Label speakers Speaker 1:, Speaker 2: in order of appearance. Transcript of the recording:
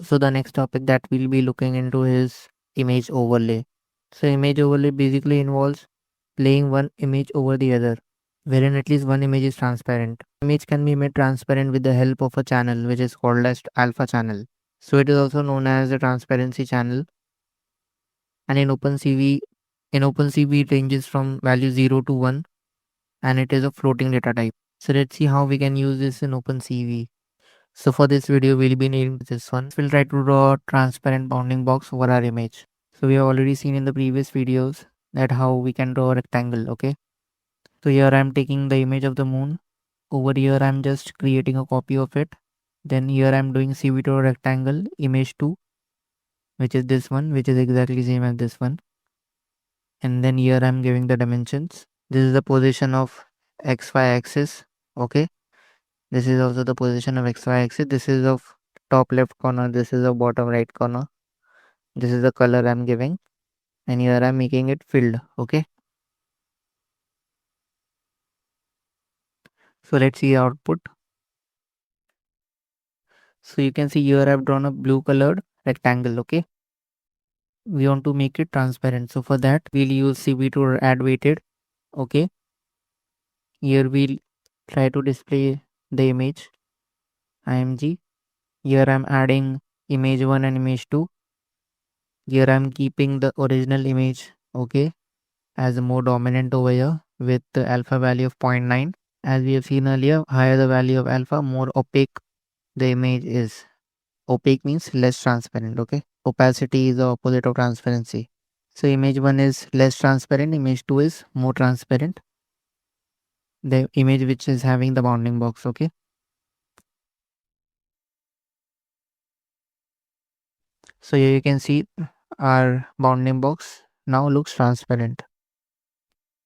Speaker 1: So the next topic that we'll be looking into is image overlay. So image overlay basically involves laying one image over the other, wherein at least one image is transparent. Image can be made transparent with the help of a channel which is called as alpha channel. So it is also known as the transparency channel. And in OpenCV it ranges from value 0 to 1 and it is a floating data type. So let's see how we can use this in OpenCV. So for this video, we'll be needing this one. We'll try to draw a transparent bounding box over our image. So we have already seen in the previous videos that how we can draw a rectangle, okay? So here I'm taking the image of the moon. Over here I'm just creating a copy of it. Then here I'm doing CV to a rectangle, image 2, which is this one, which is exactly same as this one. And then here I'm giving the dimensions. This is the position of XY axis, okay? This is also the position of XY axis. This is of top left corner. This is of bottom right corner. This is the color I'm giving. And here I'm making it filled. Okay. So let's see output. So you can see here I've drawn a blue colored rectangle. Okay. We want to make it transparent. So for that we'll use CV to add weighted. Okay. Here we'll try to display the image IMG. Here I'm adding image 1 and image 2. Here I'm keeping the original image. Okay, as a more dominant over here with the alpha value of 0.9. As we have seen earlier, higher the value of alpha, more opaque the image is. Opaque means less transparent, okay? Opacity is the opposite of transparency. So image 1 is less transparent, image 2 is more transparent. The image which is having the bounding box, okay? So here you can see our bounding box now looks transparent.